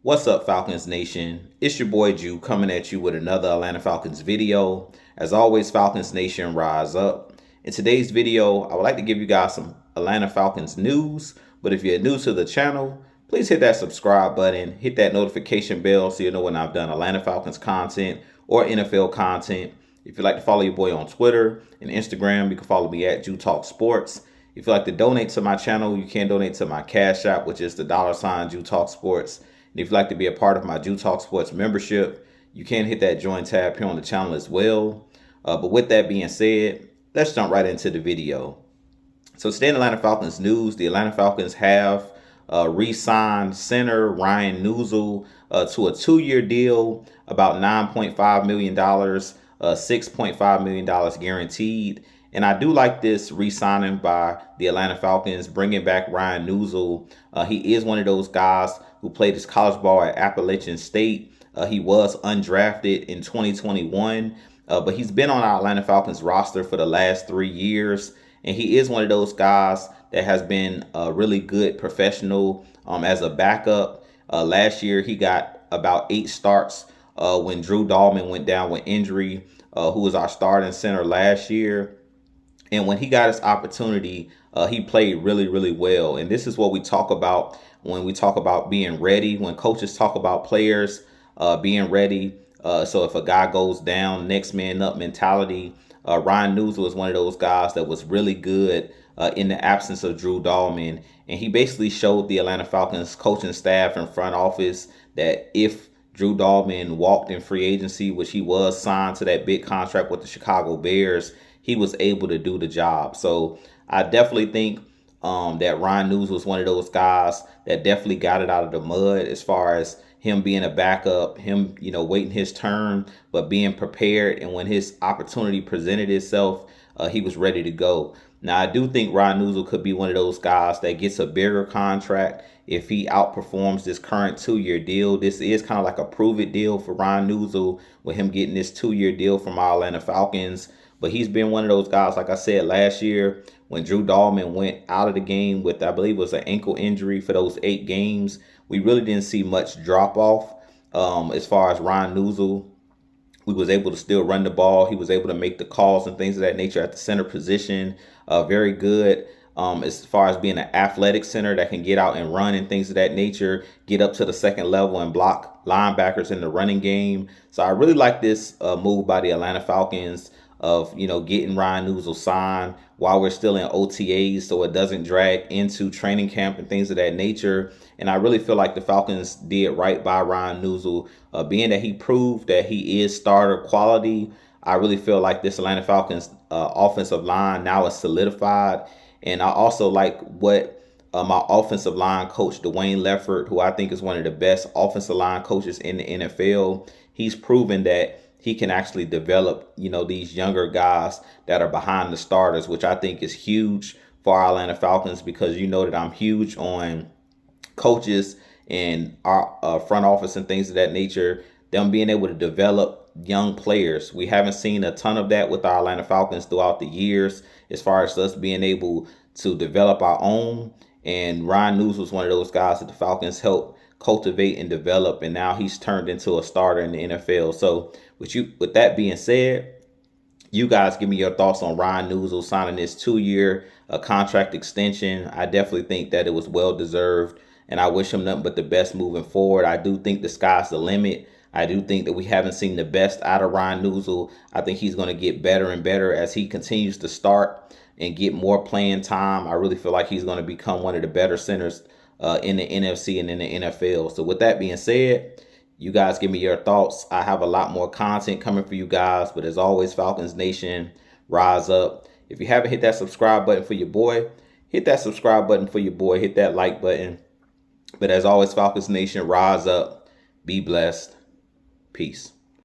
What's up, Falcons Nation? It's your boy Jew coming at you with another Atlanta Falcons video. As always, Falcons Nation, rise up. In today's video, I would like to give you guys some Atlanta Falcons news. But if you're new to the channel, please hit that subscribe button, hit that notification bell so you know when I've done Atlanta Falcons content or NFL content. If you'd like to follow your boy on Twitter and Instagram, you can follow me at Jew Talk Sports. If you'd like to donate to my channel, you can donate to my Cash App, which is the $ Jew Talk Sports. And if you'd like to be a part of my Jew Talk Sports membership, you can hit that join tab here on the channel as well. But with that being said, let's jump right into the video. So today in Atlanta Falcons news, the Atlanta Falcons have re-signed center Ryan Neuzil to a 2-year deal, about $9.5 million, $6.5 million guaranteed. And I do like this re-signing by the Atlanta Falcons, bringing back Ryan Neuzil. He is one of those guys who played his college ball at Appalachian State. He was undrafted in 2021, but he's been on our Atlanta Falcons roster for the last 3 years. And he is one of those guys that has been a really good professional as a backup. Last year, he got about 8 starts when Drew Dalman went down with injury, who was our starting center last year. And when he got his opportunity, he played really, really well. And this is what we talk about when we talk about being ready, when coaches talk about players being ready. So if a guy goes down, next man up mentality. Ryan Neuzil is one of those guys that was really good in the absence of Drew Dalman. And he basically showed the Atlanta Falcons coaching staff and front office that if Drew Dalman walked in free agency, which he was signed to that big contract with the Chicago Bears, he was able to do the job. So I definitely think that Ryan Neuzil was one of those guys that definitely got it out of the mud as far as him being a backup, him, waiting his turn, but being prepared. And when his opportunity presented itself, he was ready to go. Now, I do think Ryan Neuzil could be one of those guys that gets a bigger contract if he outperforms this current 2-year deal. This is kind of like a prove-it deal for Ryan Neuzil with him getting this 2-year deal from our Atlanta Falcons. But he's been one of those guys, like I said, last year when Drew Dalman went out of the game with, I believe it was an ankle injury for those 8 games, we really didn't see much drop off as far as Ryan Neuzil. We was able to still run the ball. He was able to make the calls and things of that nature at the center position. Very good as far as being an athletic center that can get out and run and things of that nature, get up to the second level and block linebackers in the running game. So I really like this move by the Atlanta Falcons of, getting Ryan Neuzil signed while we're still in OTAs so it doesn't drag into training camp and things of that nature. And I really feel like the Falcons did right by Ryan Neuzil, being that he proved that he is starter quality. I really feel like this Atlanta Falcons offensive line now is solidified. And I also like what my offensive line coach, Dwayne Leffert, who I think is one of the best offensive line coaches in the NFL, he's proven that he can actually develop, these younger guys that are behind the starters, which I think is huge for our Atlanta Falcons, because you know that I'm huge on coaches and our front office and things of that nature, them being able to develop young players. We haven't seen a ton of that with our Atlanta Falcons throughout the years as far as us being able to develop our own. And Ryan Neuzil was one of those guys that the Falcons helped cultivate and develop, and now he's turned into a starter in the NFL. So with that being said, you guys give me your thoughts on Ryan Neuzil signing this 2-year contract extension. I definitely think that it was well deserved, and I wish him nothing but the best moving forward. I do think the sky's the limit. I do think that we haven't seen the best out of Ryan Neuzil. I think he's going to get better and better as he continues to start and get more playing time. I really feel like he's going to become one of the better centers in the NFC and in the NFL. So with that being said, you guys give me your thoughts. I have a lot more content coming for you guys. But as always, Falcons Nation, rise up. If you haven't hit that subscribe button for your boy, hit that subscribe button for your boy. Hit that like button. But as always, Falcons Nation, rise up. Be blessed. Peace.